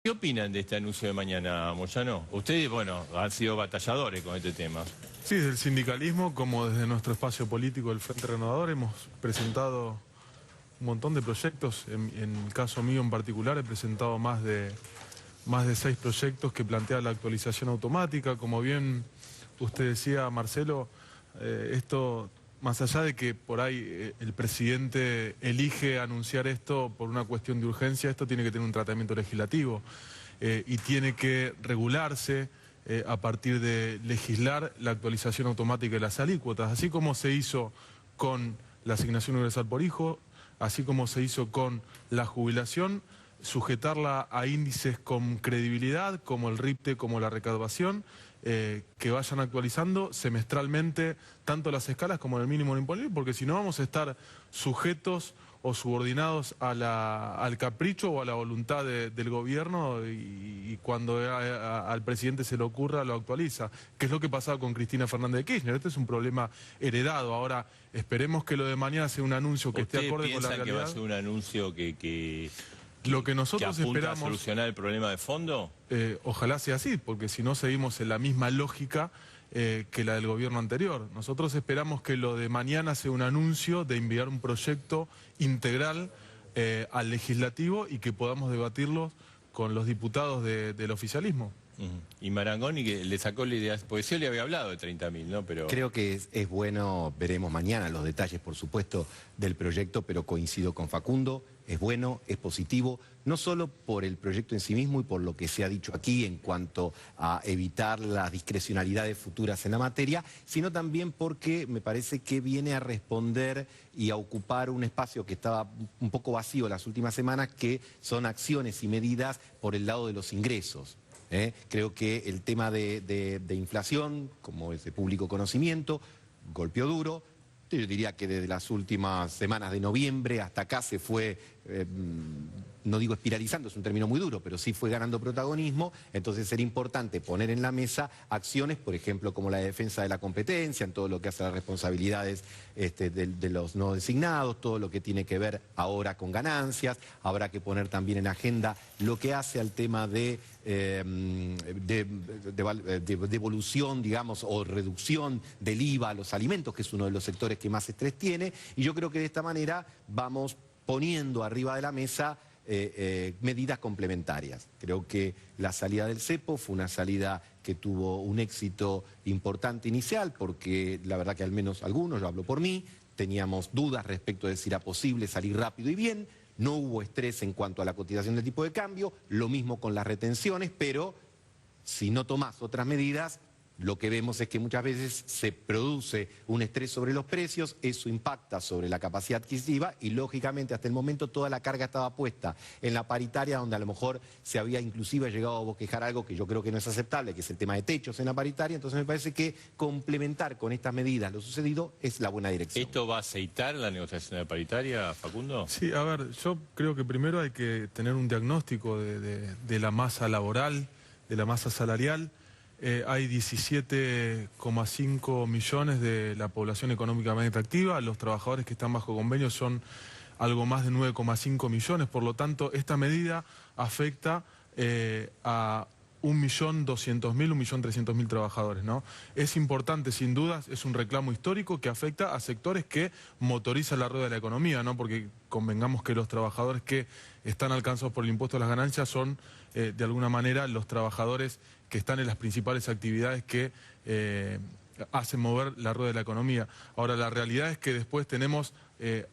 ¿Qué opinan de este anuncio de mañana, Moyano? Ustedes, bueno, han sido batalladores con este tema. Sí, desde el sindicalismo como desde nuestro espacio político del Frente Renovador hemos presentado un montón de proyectos. En el caso mío en particular he presentado más de 6 proyectos que plantean la actualización automática. Como bien usted decía, Marcelo, esto, más allá de que por ahí el presidente elige anunciar esto por una cuestión de urgencia, esto tiene que tener un tratamiento legislativo y tiene que regularse a partir de legislar la actualización automática de las alícuotas, así como se hizo con la asignación universal por hijo, así como se hizo con la jubilación, sujetarla a índices con credibilidad, como el RIPTE, como la recaudación, que vayan actualizando semestralmente tanto las escalas como el mínimo imponible, porque si no vamos a estar sujetos o subordinados al capricho o a la voluntad del gobierno y cuando al presidente se le ocurra lo actualiza, que es lo que pasaba con Cristina Fernández de Kirchner. Este es un problema heredado. Ahora, esperemos que lo de mañana sea un anuncio que esté acorde con la realidad. ¿Ustedes piensan que va a ser un anuncio lo que nosotros apunta esperamos a solucionar el problema de fondo? Ojalá sea así, porque si no seguimos en la misma lógica que la del gobierno anterior. Nosotros esperamos que lo de mañana sea un anuncio de enviar un proyecto integral al legislativo y que podamos debatirlo con los diputados del oficialismo. Y Marangoni, que le sacó la idea, porque sí le había hablado de 30.000, ¿no? Pero creo que es bueno, veremos mañana los detalles, por supuesto, del proyecto, pero coincido con Facundo, es bueno, es positivo, no solo por el proyecto en sí mismo y por lo que se ha dicho aquí en cuanto a evitar las discrecionalidades futuras en la materia, sino también porque me parece que viene a responder y a ocupar un espacio que estaba un poco vacío las últimas semanas, que son acciones y medidas por el lado de los ingresos. Creo que el tema de inflación, como es de público conocimiento, golpeó duro. Yo diría que desde las últimas semanas de noviembre hasta acá se fue, no digo espiralizando, es un término muy duro, pero sí fue ganando protagonismo. Entonces era importante poner en la mesa acciones, por ejemplo, como la defensa de la competencia, en todo lo que hace a las responsabilidades de los no designados, todo lo que tiene que ver ahora con ganancias. Habrá que poner también en agenda lo que hace al tema de devolución, digamos, o reducción del IVA a los alimentos, que es uno de los sectores que más estrés tiene, y yo creo que de esta manera vamos poniendo arriba de la mesa medidas complementarias. Creo que la salida del cepo fue una salida que tuvo un éxito importante inicial, porque la verdad que al menos algunos, yo hablo por mí, teníamos dudas respecto de si era posible salir rápido y bien. No hubo estrés en cuanto a la cotización del tipo de cambio, lo mismo con las retenciones, pero si no tomás otras medidas, lo que vemos es que muchas veces se produce un estrés sobre los precios, eso impacta sobre la capacidad adquisitiva y lógicamente hasta el momento toda la carga estaba puesta en la paritaria, donde a lo mejor se había inclusive llegado a bosquejar algo que yo creo que no es aceptable, que es el tema de techos en la paritaria. Entonces me parece que complementar con estas medidas lo sucedido es la buena dirección. ¿Esto va a aceitar la negociación de la paritaria, Facundo? Sí, a ver, yo creo que primero hay que tener un diagnóstico de la masa laboral, de la masa salarial. Hay 17,5 millones de la población económicamente activa, los trabajadores que están bajo convenio son algo más de 9,5 millones, por lo tanto esta medida afecta a 1.200.000, 1.300.000 trabajadores, ¿no? Es importante, sin dudas, es un reclamo histórico que afecta a sectores que motorizan la rueda de la economía, ¿no? Porque convengamos que los trabajadores que están alcanzados por el impuesto a las ganancias son, de alguna manera, los trabajadores que están en las principales actividades que hacen mover la rueda de la economía. Ahora, la realidad es que después tenemos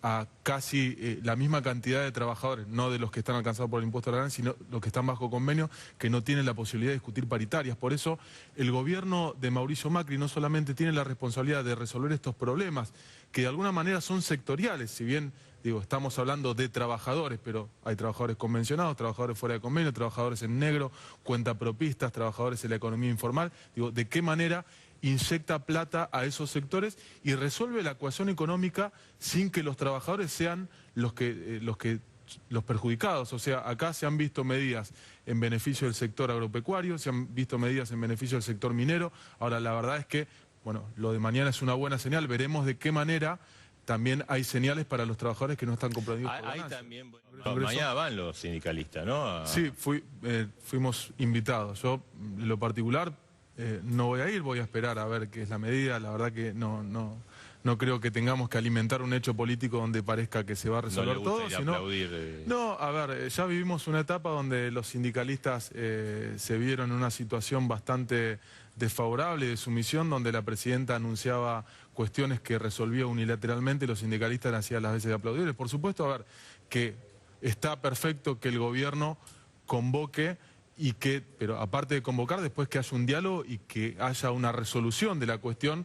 a casi la misma cantidad de trabajadores, no de los que están alcanzados por el impuesto a la ganancia, sino los que están bajo convenio, que no tienen la posibilidad de discutir paritarias. Por eso, el gobierno de Mauricio Macri no solamente tiene la responsabilidad de resolver estos problemas, que de alguna manera son sectoriales, si bien, digo, estamos hablando de trabajadores, pero hay trabajadores convencionados, trabajadores fuera de convenio, trabajadores en negro, cuentapropistas, trabajadores en la economía informal. Digo, ¿de qué manera inyecta plata a esos sectores y resuelve la ecuación económica sin que los trabajadores sean los perjudicados? O sea, acá se han visto medidas en beneficio del sector agropecuario, se han visto medidas en beneficio del sector minero. Ahora, la verdad es que, bueno, lo de mañana es una buena señal, veremos de qué manera también hay señales para los trabajadores que no están comprometidos por Ahí ganancias. también, Congreso. mañana van los sindicalistas, ¿no? Sí, fuimos invitados. Yo, en lo particular, no voy a ir, voy a esperar a ver qué es la medida. La verdad que no creo que tengamos que alimentar un hecho político donde parezca que se va a resolver No le gusta todo. ir a Sino, aplaudir, no, a ver, ya vivimos una etapa donde los sindicalistas se vieron en una situación bastante desfavorable de sumisión, donde la presidenta anunciaba cuestiones que resolvía unilateralmente y los sindicalistas hacían las veces de aplaudir. Por supuesto, a ver, que está perfecto que el gobierno convoque pero aparte de convocar, después que haya un diálogo y que haya una resolución de la cuestión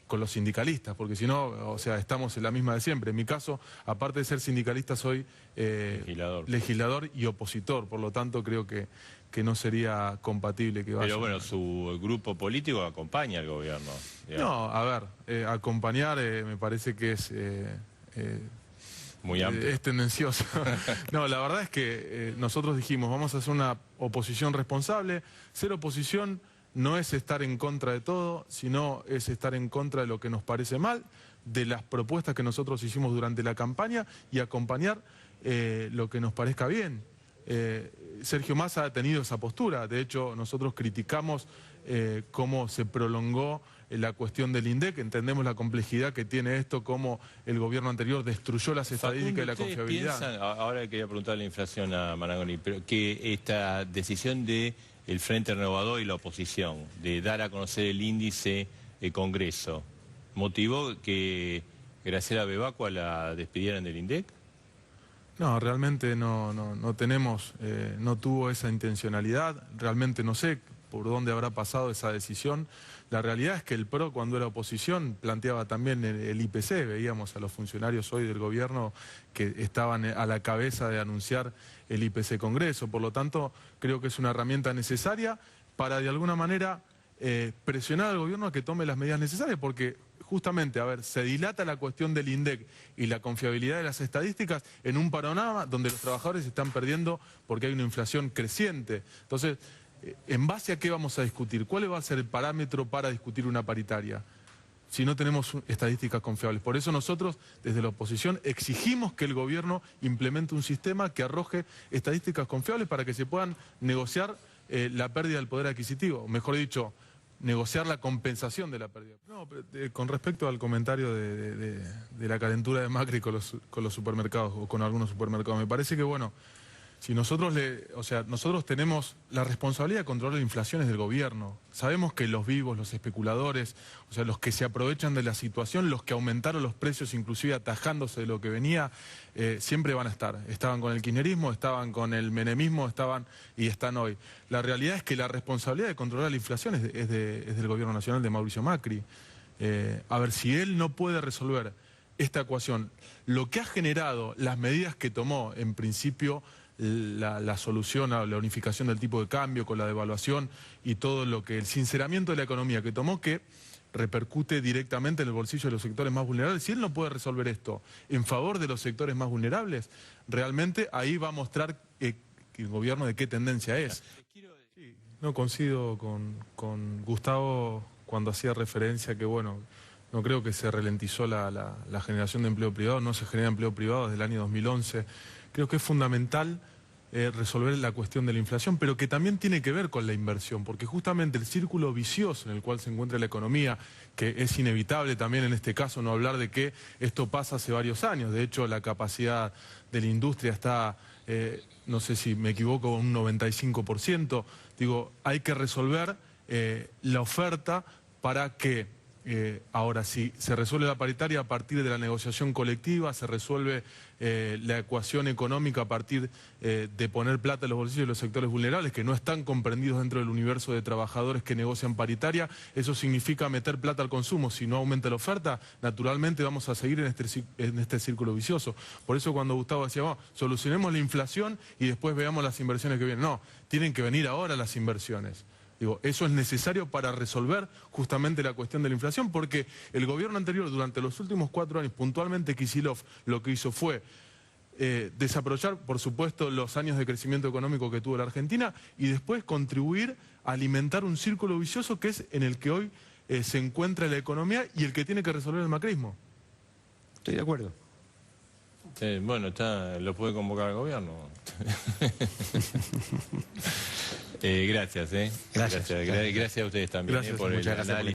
con los sindicalistas, porque si no, o sea, estamos en la misma de siempre. En mi caso, aparte de ser sindicalista, soy legislador y opositor, por lo tanto creo que no sería compatible que vaya. Pero bueno, su grupo político acompaña al gobierno. Digamos. No, a ver, acompañar me parece que es... Muy amplio. Es tendencioso. No, la verdad es que nosotros dijimos, vamos a hacer una oposición responsable. Ser oposición no es estar en contra de todo, sino es estar en contra de lo que nos parece mal, de las propuestas que nosotros hicimos durante la campaña y acompañar lo que nos parezca bien. Sergio Massa ha tenido esa postura. De hecho, nosotros criticamos cómo se prolongó la cuestión del INDEC, entendemos la complejidad que tiene esto, cómo el gobierno anterior destruyó las estadísticas y la confiabilidad. ¿Piensan, ahora quería preguntarle la inflación a Marangoni, pero que esta decisión de el Frente Renovador y la oposición de dar a conocer el índice Congreso motivó que Graciela Bebacua la despidieran del INDEC? No, realmente no tenemos, no tuvo esa intencionalidad, realmente no sé por dónde habrá pasado esa decisión. La realidad es que el PRO, cuando era oposición, planteaba también el IPC. Veíamos a los funcionarios hoy del gobierno que estaban a la cabeza de anunciar el IPC Congreso. Por lo tanto, creo que es una herramienta necesaria para, de alguna manera, presionar al gobierno a que tome las medidas necesarias, porque justamente, a ver, se dilata la cuestión del INDEC y la confiabilidad de las estadísticas en un panorama donde los trabajadores están perdiendo porque hay una inflación creciente. Entonces, ¿en base a qué vamos a discutir? ¿Cuál va a ser el parámetro para discutir una paritaria si no tenemos estadísticas confiables? Por eso nosotros, desde la oposición, exigimos que el gobierno implemente un sistema que arroje estadísticas confiables para que se puedan negociar la pérdida del poder adquisitivo. Mejor dicho, negociar la compensación de la pérdida. No, con respecto al comentario de la calentura de Macri con los supermercados o con algunos supermercados, me parece que, bueno, si nosotros nosotros tenemos la responsabilidad de controlar las inflaciones del gobierno. Sabemos que los vivos, los especuladores, o sea, los que se aprovechan de la situación, los que aumentaron los precios, inclusive atajándose de lo que venía, siempre van a estar. Estaban con el kirchnerismo, estaban con el menemismo, estaban y están hoy. La realidad es que la responsabilidad de controlar la inflación es del gobierno nacional de Mauricio Macri. A ver, si él no puede resolver esta ecuación, lo que ha generado, las medidas que tomó, en principio, la solución a la unificación del tipo de cambio con la devaluación y todo lo que el sinceramiento de la economía que tomó, que repercute directamente en el bolsillo de los sectores más vulnerables. Si él no puede resolver esto en favor de los sectores más vulnerables, realmente ahí va a mostrar el gobierno de qué tendencia es. Sí, no coincido con Gustavo cuando hacía referencia que, bueno, no creo que se ralentizó la generación de empleo privado, no se genera empleo privado desde el año 2011. Creo que es fundamental resolver la cuestión de la inflación, pero que también tiene que ver con la inversión, porque justamente el círculo vicioso en el cual se encuentra la economía, que es inevitable también en este caso no hablar de que esto pasa hace varios años. De hecho, la capacidad de la industria está, no sé si me equivoco, un 95%. Digo, hay que resolver la oferta para que... ahora, si se resuelve la paritaria a partir de la negociación colectiva, se resuelve la ecuación económica a partir de poner plata en los bolsillos de los sectores vulnerables que no están comprendidos dentro del universo de trabajadores que negocian paritaria, eso significa meter plata al consumo. Si no aumenta la oferta, naturalmente vamos a seguir en este círculo vicioso. Por eso cuando Gustavo decía, bueno, solucionemos la inflación y después veamos las inversiones que vienen. No, tienen que venir ahora las inversiones. Digo, eso es necesario para resolver justamente la cuestión de la inflación, porque el gobierno anterior, durante los últimos 4 años, puntualmente Kicillof, lo que hizo fue desaprovechar, por supuesto, los años de crecimiento económico que tuvo la Argentina y después contribuir a alimentar un círculo vicioso que es en el que hoy se encuentra la economía y el que tiene que resolver el macrismo. Estoy de acuerdo. Bueno, lo puede convocar el gobierno. Gracias, Gracias. Gracias a ustedes también Gracias, por el muchas gracias por análisis.